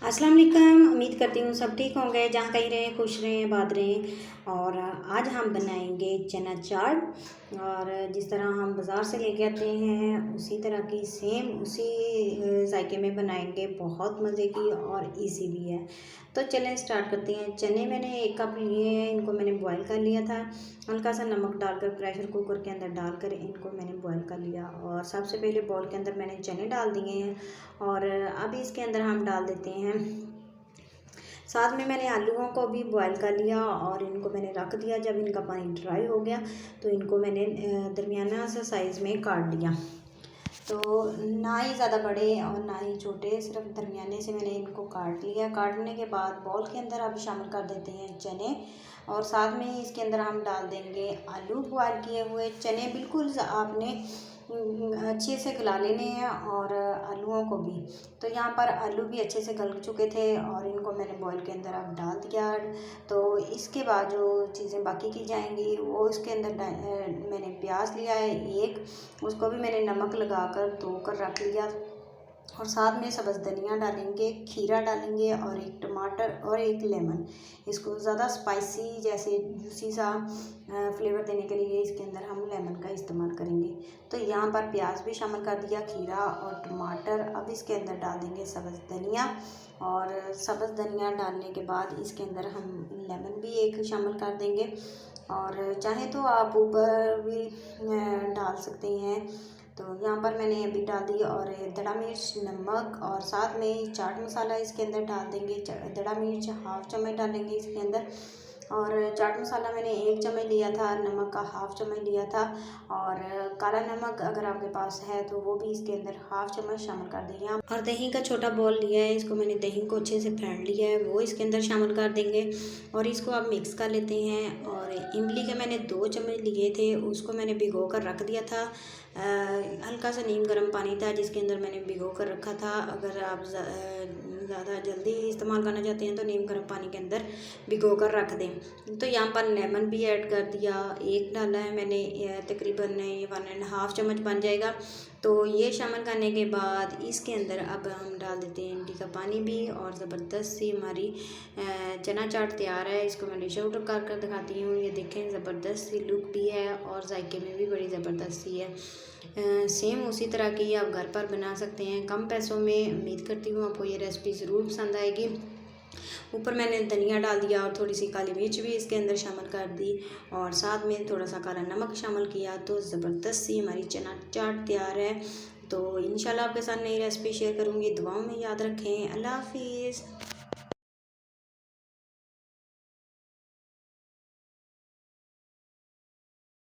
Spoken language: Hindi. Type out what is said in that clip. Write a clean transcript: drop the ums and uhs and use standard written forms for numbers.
अस्सलाम वालेकुम। उम्मीद करती हूँ सब ठीक होंगे, जहाँ कहीं रहें खुश रहें आबाद रहें। और आज हम बनाएंगे चना चाट। और जिस तरह हम बाज़ार से लेके आते हैं उसी तरह की सेम उसी जायके में बनाएंगे। बहुत मज़े की और इजी भी है। तो चलें स्टार्ट करते हैं। चने मैंने 1 कप लिए हैं, इनको मैंने बॉईल कर लिया था। हल्का सा नमक डालकर प्रेशर कुकर के अंदर डालकर इनको मैंने बॉईल कर लिया। और सबसे पहले बाउल के अंदर मैंने चने डाल दिए हैं। और अभी इसके अंदर हम डाल देते हैं, साथ में मैंने आलूओं को भी बॉईल कर लिया और इनको मैंने रख दिया। जब इनका पानी ड्राई हो गया तो इनको मैंने दरमियाना सा साइज़ में काट लिया। तो ना ही ज़्यादा बड़े और ना ही छोटे, सिर्फ दरमियाने से मैंने इनको काट लिया। काटने के बाद बाउल के अंदर अब शामिल कर देते हैं चने। और साथ में ही इसके अंदर हम डाल देंगे आलू बॉईल किए हुए। चने बिल्कुल आपने अच्छे से गला लेने हैं और आलूओं को भी। तो यहाँ पर आलू भी अच्छे से गल चुके थे और इनको मैंने बॉईल के अंदर अब डाल दिया। तो इसके बाद जो चीज़ें बाकी की जाएंगी वो इसके अंदर मैंने प्याज लिया है 1, उसको भी मैंने नमक लगाकर धोकर रख लिया। और साथ में सब्ज़ धनिया डालेंगे, खीरा डालेंगे और 1 टमाटर और 1 लेमन। इसको ज़्यादा स्पाइसी जैसे जूसी सा फ्लेवर देने के लिए इसके अंदर हम लेमन का इस्तेमाल करेंगे। तो यहाँ पर प्याज भी शामिल कर दिया, खीरा और टमाटर। अब इसके अंदर डाल देंगे सब्ज़ धनिया। और सब्ज़ धनिया डालने के बाद इसके अंदर हम लेमन भी 1 शामिल कर देंगे। और चाहे तो आप ऊपर भी डाल सकते हैं। तो यहाँ पर मैंने अभी डाल दी। और दड़ा मिर्च, नमक और साथ में चाट मसाला इसके अंदर डाल देंगे। दड़ा मिर्च 1/2 चम्मच डालेंगे इसके अंदर। और चाट मसाला मैंने 1 चम्मच लिया था, नमक का 1/2 चम्मच लिया था। और काला नमक अगर आपके पास है तो वो भी इसके अंदर 1/2 चम्मच शामिल कर देंगे। और दही का छोटा बॉल लिया है, इसको मैंने दही को अच्छे से फेंट लिया है, वो इसके अंदर शामिल कर देंगे। और इसको आप मिक्स कर लेते हैं। और इमली के मैंने 2 चम्मच लिए थे, उसको मैंने भिगो कर रख दिया था। हल्का सा नीम गर्म पानी था जिसके अंदर मैंने भिगो कर रखा था। अगर आप ज़्यादा जल्दी इस्तेमाल करना चाहते हैं तो नीम गर्म पानी के अंदर भिगो कर रख दें। तो यहाँ पर लेमन भी ऐड कर दिया, 1 डाला है मैंने, तकरीबन 1.5 चम्मच बन जाएगा। तो ये शामिल करने के बाद इसके अंदर अब हम डाल देते हैं इमली का पानी भी। और ज़बरदस्त सी हमारी चना चाट तैयार है। इसको मैं डिश आउट कर दिखाती हूँ। ये देखें, ज़बरदस्त सी लुक भी है और जायके में भी बड़ी ज़बरदस्त सी है। सेम उसी तरह की आप घर पर बना सकते हैं कम पैसों में। उम्मीद करती हूँ आपको ये रेसिपी ज़रूर पसंद आएगी। ऊपर मैंने धनिया डाल दिया और थोड़ी सी काली मिर्च भी इसके अंदर शामिल कर दी। और साथ में थोड़ा सा काला नमक शामिल किया। तो ज़बरदस्त सी हमारी चना चाट तैयार है। तो इंशाल्लाह आपके साथ नई रेसिपी शेयर करूँगी। दुआओं में याद रखें। अल्लाह हाफिज़।